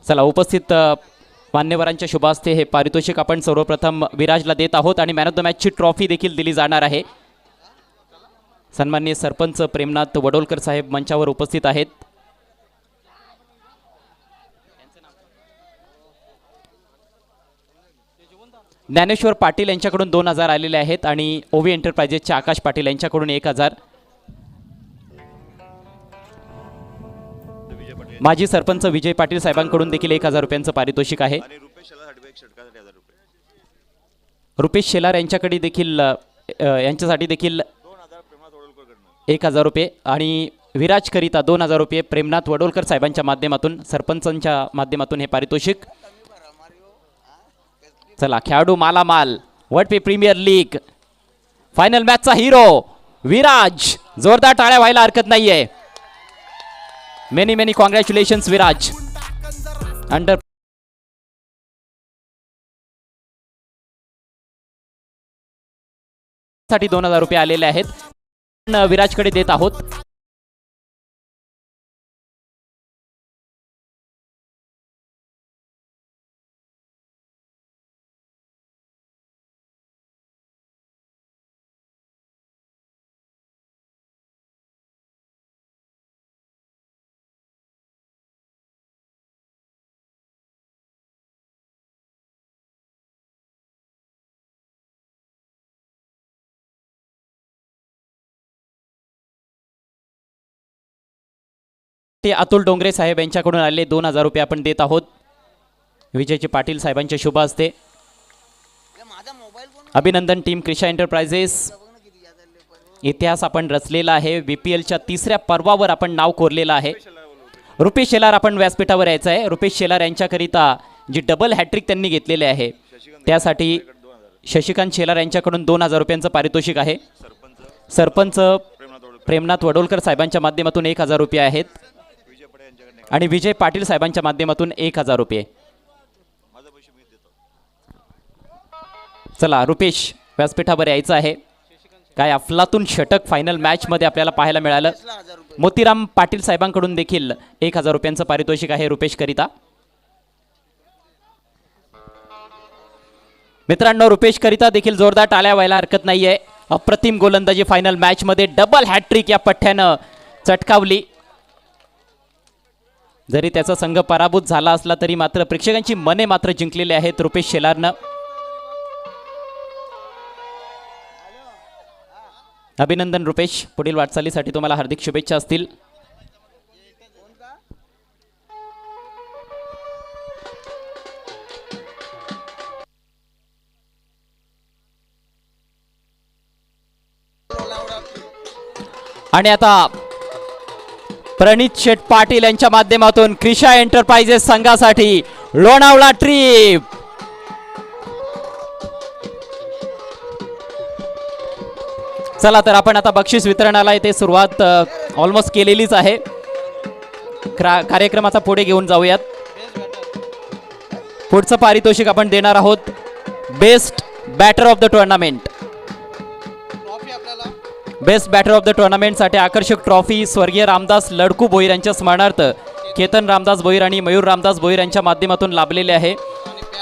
चला उपस्थित मान्यवरांच्या शुभ हस्ते हे पारितोषिक आपण सर्वप्रथम विराजला देत आहोत आणि मॅन ऑफ द मॅचची ट्रॉफी देखील दिली जाणार आहे। सन्माननीय सरपंच प्रेमनाथ वडोलकर साहेब मंचावर उपस्थित आहेत। ज्ञानेश्वर पाटील यांच्याकडून 2000 आलेले आहेत आणि ओवी एंटरप्राइजेसच्या आकाश पाटील यांच्याकडून 1000। माजी सरपंच विजय पाटील साहेबांकडून देखील 1000 रुपयांचं पारितोषिक आहे। रुपेश शेलार यांच्याकडे देखील यांच्यासाठी देखील 1000 रुपये आणि विराज करिता 2000 रुपये प्रेमनाथ वडोलकर साहेबांच्या माध्यमातून सरपंचांच्या माध्यमातून हे पारितोषिक। चला खेळाडू मालामाल वडपे प्रीमियर लीग फायनल मॅचचा हिरो विराज, जोरदार टाळ्या व्हायला हरकत नाहीये। Many congratulations Viraj. अंडर साठी 2000 रुपये आलेले आहेत, विराजकडे देत आहोत। अतुल डोंगरे साहेब यांच्याकडून आलेले 2000 रुपये आपण देत आहोत विजयचे पाटील साहेबांच्या शुभ हस्ते। अभिनंदन टीम क्रिशा एंटरप्राइजेस। इतिहास आपण रचलेला आहे, बीपीएलच्या 3ऱ्या पर्वावर आपण नाव कोरलेलं आहे। रुपेश शेलार आपण व्यासपीठावर यायचं आहे। रुपेश शेलार यांच्याकरिता जी डबल हॅट्रिक त्यांनी घेतलेले आहे त्यासाठी शशिकांत शेलार यांच्याकडून 2000 रुपयांचं पारितोषिक आहे। सरपंच प्रेमनाथ वडोलकर साहेबांच्या माध्यमातून 1000 रुपये आहेत आणि विजय पाटील साहेबांच्या माध्यमातून 1000 रुपये। चला रुपेश व्यासपीठावर यायचं आहे। काय अफलातून षटक फायनल मॅच मध्ये आपल्याला पाहायला मिळालं। मोतीराम पाटील साहेबांकडून देखील 1000 रुपयांचं पारितोषिक आहे रुपेश करिता। मित्रांनो रुपेश करिता देखील जोरदार टाळ्या व्हायला हरकत नाहीये। अप्रतिम गोलंदाजी फायनल मॅच मध्ये डबल हॅट्रिक या पठ्ठ्यानं चटकावली। जरी त्याचा संघ पराभूत झाला असला तरी मात्र प्रेक्षकांची मने मात्र जिंकलेली आहेत रुपेश शेलारनं। अभिनंदन रुपेश, पुढील वाटचालीसाठी तुम्हाला हार्दिक शुभेच्छा असतील। आणि आता प्रणित शेठ पाटील यांच्या माध्यमातून क्रिशा एंटरप्राइजेस संघासाठी लोणावळा ट्रिप। चला तर आपण आता बक्षीस वितरणाला इथे सुरुवात ऑलमोस्ट केलेलीच आहे। कार्यक्रमाचा पुढे घेऊन जाऊयात। पुढचं पारितोषिक आपण देणार आहोत best batter of the tournament. Best batter of the tournament साठी आकर्षक ट्रॉफी स्वर्गीय रामदास लडकू भोईर यांच्या स्मरणार्थ केतन रामदास भोईर आणि मयूर रामदास भोईर यांच्या माध्यमातून लाभलेले आहे।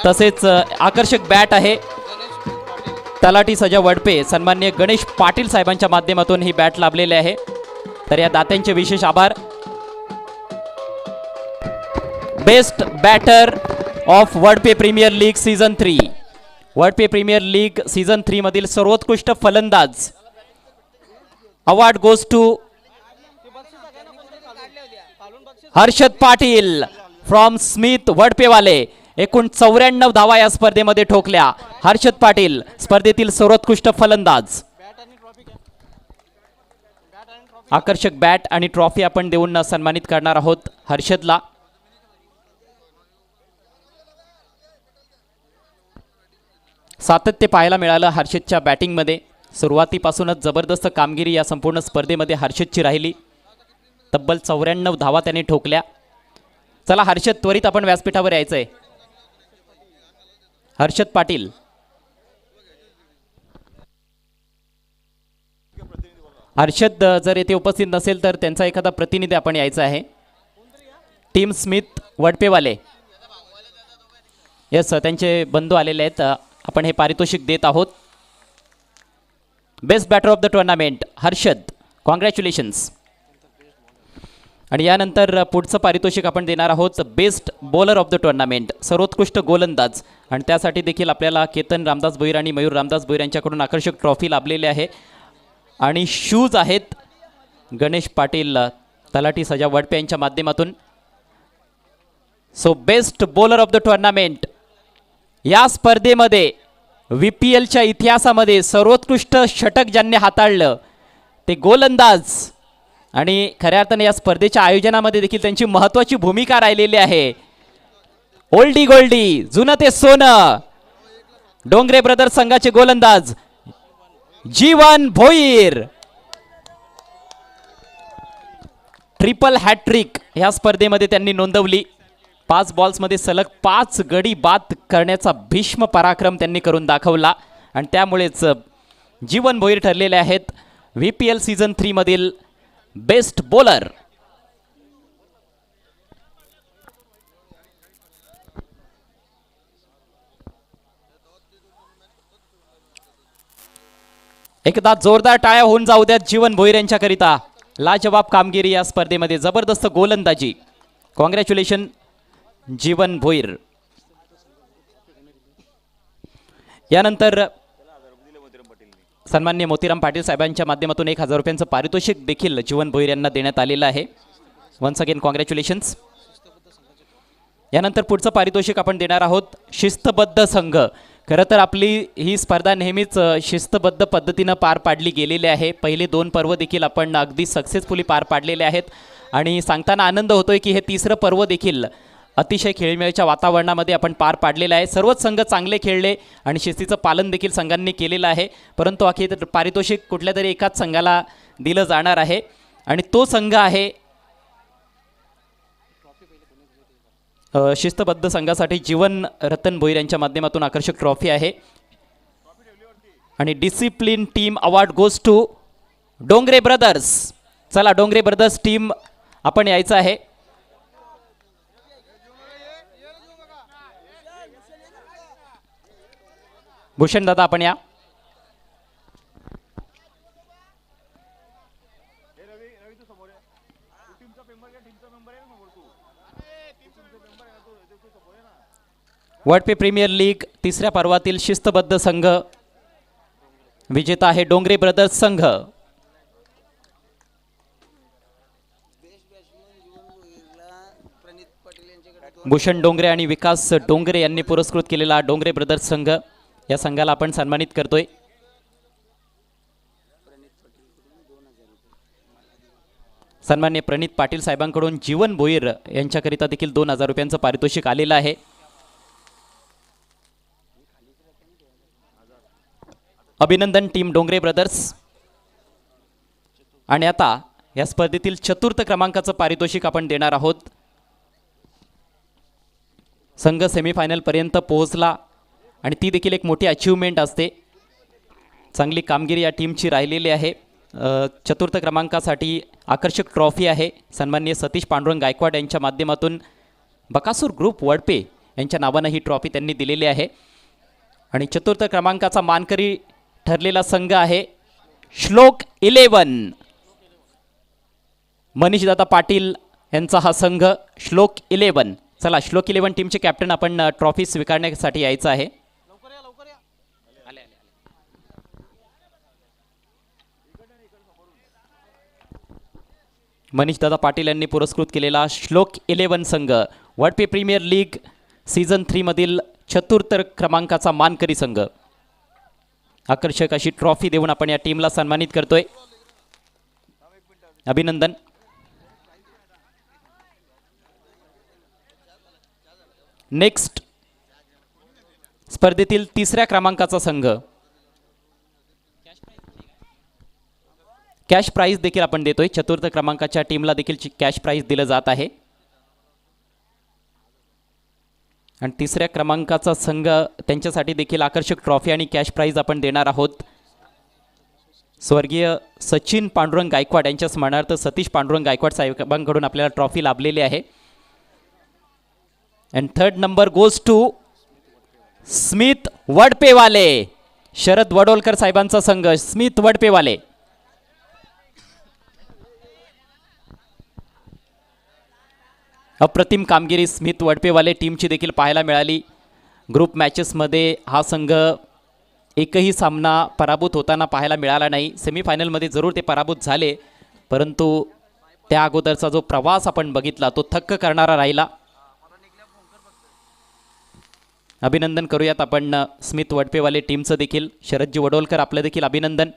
तसेच आकर्षक बॅट आहे तलाठी सजा वडपे सन्माननीय गणेश पाटील साहेबांच्या माध्यमातून ही बॅट लाभलेली आहे। तर या दात्यांचे विशेष आभार। Best batter of Wadpe premier league season 3, Wadpe premier league season 3 मधील सर्वोत्कृष्ट फलंदाज award goes to Harshad Patil from Smith वडपेवाले। एकूण 94 धावा या स्पर्धेमध्ये ठोकल्या। हर्षद पाटील स्पर्धेतील सर्वोत्कृष्ट फलंदाज। आकर्षक बॅट आणि ट्रॉफी आपण देऊन सन्मानित करणार आहोत हर्षदला। सातत्य पाहायला मिळालं हर्षदच्या बॅटिंग मध्ये। सुरुवातीपासूनच जबरदस्त कामगिरी या संपूर्ण स्पर्धेमध्ये हर्षदची राहिली। तब्बल 94 धावा त्याने ठोकल्या। चला हर्षद त्वरित आपण व्यासपीठावर यायचंय। हर्षद पाटील हर्षद जर येथे उपस्थित नसेल तर त्यांचा एखादा प्रतिनिधी आपण यायचा आहे। टीम स्मिथ वडपेवाले येस त्यांचे बंधू आलेले आहेत, आपण हे पारितोषिक देत आहोत. Best batter of the tournament Harshad, congratulations. आणि यानंतर पुढचं पारितोषिक आपण देणार आहोत best bowler of the tournament, सर्वोत्कृष्ट गोलंदाज. आणि त्यासाठी देखील आपल्याला केतन रामदास भोईर आणि मयूर रामदास भोईर यांच्याकडून आकर्षक ट्रॉफी लाभलेली आहे. आणि शूज आहेत गणेश पाटील तलाठी सजा वडपे यांच्या माध्यमातून. So best bowler of the tournament या स्पर्धेमध्ये VPLच्या इतिहासामध्ये सर्वोत्कृष्ट षटक ज्यांनी हाताळलं ते गोलंदाज. आणि खऱ्या अर्थाने या स्पर्धेच्या आयोजनामध्ये देखील त्यांची महत्त्वाची भूमिका राहिलेली आहे. ओल्डी गोल्डी जुनं ते सोनं, डोंगरे ब्रदर्स संघाचे गोलंदाज जीवन भोईर. ट्रिपल हॅट्रिक ह्या स्पर्धेमध्ये त्यांनी नोंदवली. 5 बॉल्समध्ये सलग 5 गडी बाद करण्याचा भीष्म पराक्रम त्यांनी करून दाखवला. आणि त्यामुळेच जीवन भोईर ठरलेले आहेत VPL सीझन 3 मधील बेस्ट बॉलर. एकदा जोरदार टाळ्या होऊन जाऊ द्यात जीवन भोईर यांच्याकरिता. लाजवाब कामगिरी या स्पर्धेमध्ये, जबरदस्त गोलंदाजी. कॉंग्रॅच्युलेशन जीवन भोईर. यानंतर सन्माननीय मोतीराम पाटील साहेबांच्या माध्यमातून 1000 रुपयांचं पारितोषिक देखील जीवन भोईर यांना देण्यात आलेलं आहे. Once again congratulations. यानंतर पुढचं पारितोषिक आपण देणार आहोत शिस्तबद्ध संघ. खरं तर आपली ही स्पर्धा नेहमीच शिस्तबद्ध पद्धतीनं पार पाडली गेलेली आहे. पहिले 2 पर्व देखील आपण अगदी सक्सेसफुली पार पाडलेले आहेत. आणि सांगताना आनंद होतोय की हे 3रं पर्व देखील अतिशय खेळमेळीच्या वातावरणामध्ये आपण पार पाडलेलं आहे. सर्वच संघ चांगले खेळले आणि शिस्तीचं पालन देखील संघांनी केलेलं आहे. परंतु अखेर पारितोषिक कुठल्या तरी एकाच संघाला दिलं जाणार आहे आणि तो संघ आहे शिस्तबद्ध संघासाठी जीवन रतन भोईर यांच्या माध्यमातून आकर्षक ट्रॉफी आहे. आणि discipline team award goes to Dongre brothers. चला डोंगरे ब्रदर्स टीम आपण यायचं आहे. भूषण दादा आपण या. वडपे प्रीमियर लीग 3ऱ्या पर्वातील शिस्तबद्ध संघ विजेता आहे डोंगरे ब्रदर्स संघ. भूषण डोंगरे आणि विकास डोंगरे यांनी पुरस्कृत केलेला डोंगरे ब्रदर्स संघ, या संघाला आपण सन्मानित करतोय. सन्मान्य प्रणित पाटील साहेबांकडून जीवन भोईर यांच्याकरिता देखील 2000 रुपयांचं पारितोषिक आलेलं आहे. अभिनंदन टीम डोंगरे ब्रदर्स. आणि आता या स्पर्धेतील 4र्थ क्रमांकाचं पारितोषिक आपण देणार आहोत. संघ सेमीफायनल पर्यंत पोहोचला आणि ती देखील एक मोठी अचीवमेंट असते. चांगली कामगिरी या टीमची राहिलेली आहे. 4र्थ क्रमांकासाठी आकर्षक ट्रॉफी आहे. सन्माननीय सतीश पांडुरंग गायकवाड यांच्या माध्यमातून बकासूर ग्रुप वडपे यांच्या नावानं ही ट्रॉफी त्यांनी दिलेली आहे. आणि 4र्थ क्रमांकाचा मानकरी ठरलेला संघ आहे श्लोक 11. मनीषदादा पाटील यांचा हा संघ श्लोक 11. चला श्लोक 11 टीमचे कॅप्टन आपण ट्रॉफी स्वीकारण्यासाठी यायचं आहे. मनीषदादा पाटील यांनी पुरस्कृत केलेला श्लोक 11 संघ वडपे प्रीमियर लीग सीझन 3 मधील 4र्थ क्रमांकाचा मानकरी संघ. आकर्षक अशी ट्रॉफी देऊन आपण या टीमला सन्मानित करतोय. अभिनंदन. नेक्स्ट स्पर्धेतील 3ऱ्या क्रमांकाचा संघ. कॅश प्राइज देखील आपण देतोय. 4र्थ क्रमांकाच्या टीमला देखील कॅश प्राइज दिलं जात आहे. आणि 3ऱ्या क्रमांकाचा संघ त्यांच्यासाठी देखील आकर्षक ट्रॉफी आणि कॅश प्राइज आपण देणार आहोत. स्वर्गीय सचिन पांडुरंग गायकवाड यांच्या स्मरणार्थ सतीश पांडुरंग गायकवाड साहेबांकडून आपल्याला ट्रॉफी लाभलेली आहे. And 3rd number goes to Smith वडपेवाले, शरद वडोलकर साहेबांचा संघ स्मित वडपेवाले. अप्रतिम कामगिरी स्मित वडपेवाले टीमची देखील पाहायला मिळाली. ग्रुप मॅचेसमध्ये हा संघ एकही सामना पराभूत होताना पाहायला मिळाला नाही. सेमीफायनलमध्ये जरूर ते पराभूत झाले, परंतु त्या अगोदरचा जो प्रवास आपण बघितला तो थक्क करणारा राहिला. अभिनंदन करूयात आपण स्मित वडपेवाले टीमचं देखील. शरदजी वडोलकर आपलं देखील अभिनंदन.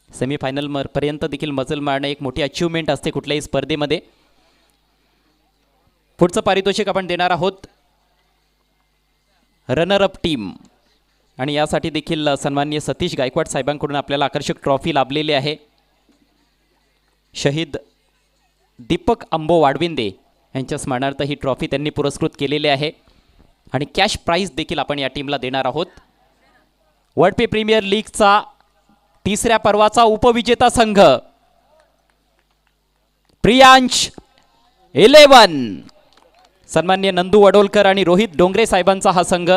सेमीफायनल पर्यंत देखील मजल मारणे एक मोठी अचीवमेंट असते कुठल्याही स्पर्धेमध्ये. पुढचं पारितोषिक आपण देणार आहोत रनर अप टीम, आणि यासाठी देखील सन्माननीय सतीश गायकवाड साहेबांकडून आपल्याला आकर्षक ट्रॉफी लाभलेली आहे. शहीद दीपक अंबो वाडविंदे यांच्या स्मरणार्थ ही ट्रॉफी त्यांनी पुरस्कृत केलेली आहे, आणि कॅश प्राइज देखील आपण या टीमला देणार आहोत. वडपे प्रीमियर लीगचा तिसऱ्या पर्वाचा उपविजेता संघ प्रियांश 11. सन्माननीय नंदू वडोलकर आणि रोहित डोंगरे साहेबांचा हा संघ.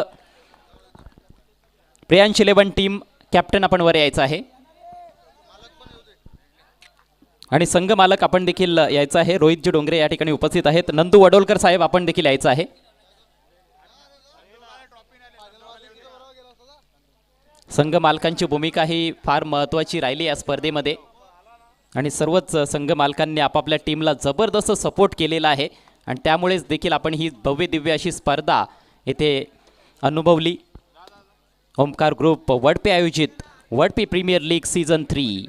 प्रियांश 11 टीम कॅप्टन आपण वर यायचं आहे, आणि संघ मालक आपण देखील यायचं आहे. रोहितजी डोंगरे या ठिकाणी उपस्थित आहेत. नंदू वडोलकर साहेब आपण देखील यायचं आहे. संघ मालकांची भूमिका ही फार महत्त्वाची राहिली या स्पर्धेमध्ये, आणि सर्वच संघ मालकांनी आपापल्या टीमला जबरदस्त सपोर्ट केलेला आहे, आणि त्यामुळेच देखील आपण ही भव्य दिव्य अशी स्पर्धा येथे अनुभवली. ओमकार ग्रुप वडपे आयोजित Wadpe premier league season 3.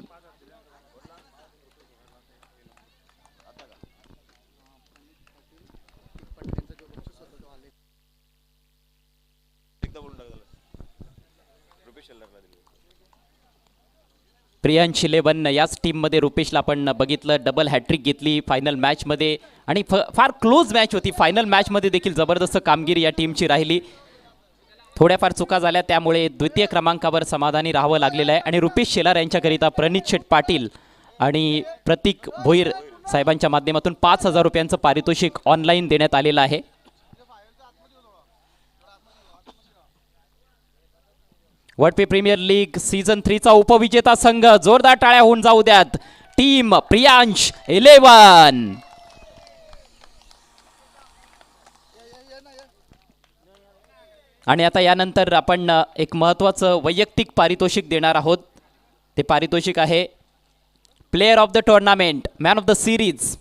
Priyansh 11 याच टीममध्ये रुपेशला आपण बघितलं. डबल हॅट्रिक घेतली फायनल मॅचमध्ये, आणि फार क्लोज मॅच होती. फायनल मॅचमध्ये देखील जबरदस्त कामगिरी या टीमची राहिली. थोड्याफार चुका झाल्या, त्यामुळे द्वितीय क्रमांकावर समाधानी राहावं लागलेलं आहे. आणि रुपेश शेलार यांच्याकरिता प्रणित शेठ पाटील आणि प्रतीक भोईर साहेबांच्या माध्यमातून 5,000 रुपयांचं पारितोषिक ऑनलाईन देण्यात आलेलं आहे. वडपे प्रीमियर लीग सीझन 3 चा उपविजेता संघ, जोरदार टाळ्या होऊन जाऊ द्यात, टीम प्रियांश 11. आणि आता यानंतर आपण एक महत्त्वाचं वैयक्तिक पारितोषिक देणार आहोत. ते पारितोषिक आहे player of the tournament, man of the series.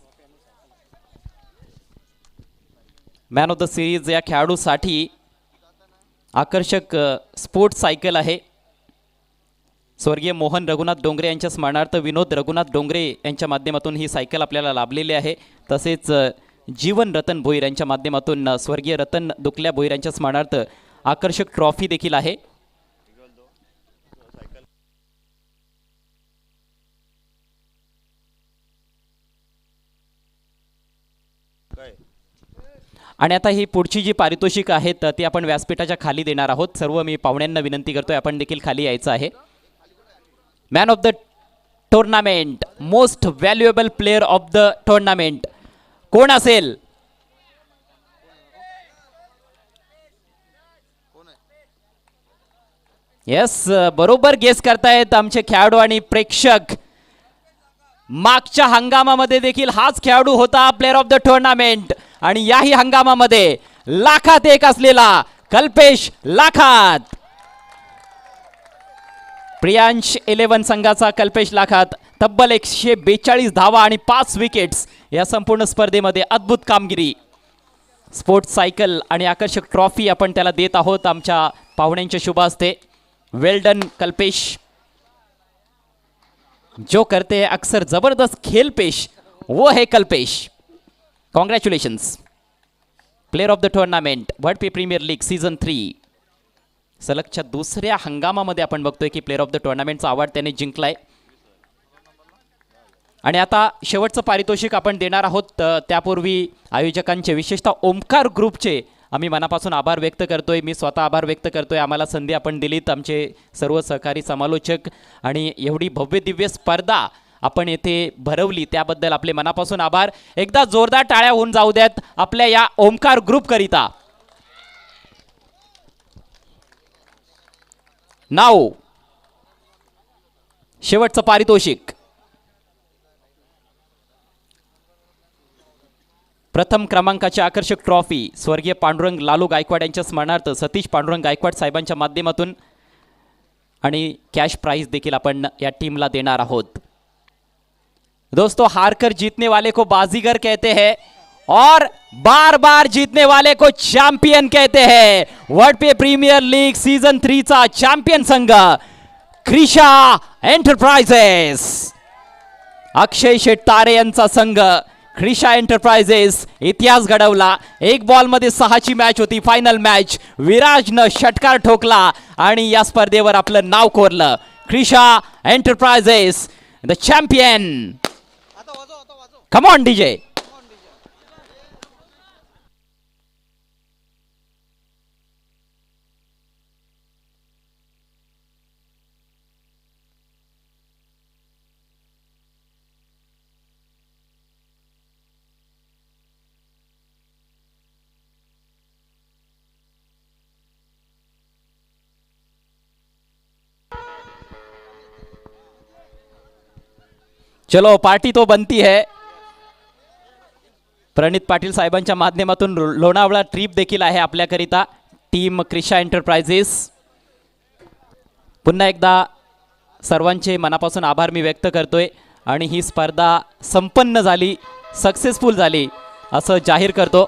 Man of the series या खेळाडूसाठी आकर्षक स्पोर्ट्स सायकल आहे. स्वर्गीय मोहन रघुनाथ डोंगरे यांच्या स्मरणार्थ विनोद रघुनाथ डोंगरे यांच्या माध्यमातून ही सायकल आपल्याला लाभलेली आहे. तसेच जीवन रतन भोईर यांच्या माध्यमातून स्वर्गीय रतन दुकल्या भोईर यांच्या स्मरणार्थ आकर्षक ट्रॉफी देखील आहे. आणि आता ही पुढची जी पारितोषिक आहेत ती आपण व्यासपीठाच्या खाली देणार आहोत. सर्व मी पाहुण्यांना विनंती करतोय आपण देखील खाली यायचं आहे. Man of the tournament, most valuable player of the tournament कोण असेल? येस, बरोबर गेस करतायत आमचे खेळाडू आणि प्रेक्षक. मागच्या हंगामामध्ये देखील हाच खेळाडू होता प्लेयर ऑफ द टुर्नामेंट, आणि याही हंगामामध्ये लाखात एक असलेला कल्पेश लाखात. प्रियांश 11 संघाचा कल्पेश लाखात तब्बल 142 धावा आणि 5 विकेट्स या संपूर्ण स्पर्धेमध्ये अद्भुत कामगिरी. स्पोर्ट्स सायकल आणि आकर्षक ट्रॉफी आपण त्याला देत आहोत आमच्या पाहुण्यांच्या शुभ हस्ते. Well done Kalpesh. जो करते अक्सर जबरदस्त खेल पेश वो है Kalpesh. Congratulations. Player of the tournament Wadpe premier league season 3. सलगच्या दुसऱ्या हंगामामध्ये आपण बघतोय की प्लेयर ऑफ द टुर्नामेंटचा अवॉर्ड त्याने जिंकलाय. आणि आता शेवटचं पारितोषिक आपण देणार आहोत. त्यापूर्वी आयोजकांचे, विशेषतः ओमकार ग्रुपचे आम्ही मनापासून आभार व्यक्त करतोय. मी स्वतः आभार व्यक्त करतोय. आम्हाला संधी आपण दिलीत, आमचे सर्व सहकारी समालोचक, आणि एवढी भव्य दिव्य स्पर्धा आपण येथे भरवली त्याबद्दल आपले मनापासून आभार. एकदा जोरदार टाळ्या होऊन जाऊ द्यात आपल्या या ओमकार ग्रुप करिता. नाव शेवटचं पारितोषिक प्रथम क्रमांकाची आकर्षक ट्रॉफी स्वर्गीय पांडुरंग लालू गायकवाड यांच्या स्मरणार्थ सतीश पांडुरंग गायकवाड साहेबांच्या माध्यमातून आणि कॅश प्राइज देखील आपण या टीमला देणार आहोत। दोस्तों, हारकर जीतने वाले को बाजीगर कहते हैं और बार बार जीतने वाले को चैंपियन कहते हैं। वर्ल्ड प्रीमियर लीग सीजन 3 चा चॅम्पियन संघ क्रिशा एंटरप्राइजेस, अक्षय शेट्टारे यांचा संघ क्रिशा एंटरप्राइजेस इतिहास घडवला। एक बॉल मध्ये 6ची मॅच होती, फायनल मॅच। विराजनं षटकार ठोकला आणि या स्पर्धेवर आपलं नाव कोरलं। क्रिशा enterprises the champion. Come on DJ. चलो पार्टी तो बनती है। प्रणित पाटील साहेबांच्या माध्यमातून लोणावळा ट्रिप देखील आहे आपल्याकरिता टीम क्रिशा एंटरप्राइजेस। पुन्हा एकदा सर्वांचे मनापासून आभार मी व्यक्त करतोय आणि ही स्पर्धा संपन्न झाली, सक्सेसफुल झाली असं जाहीर करतो।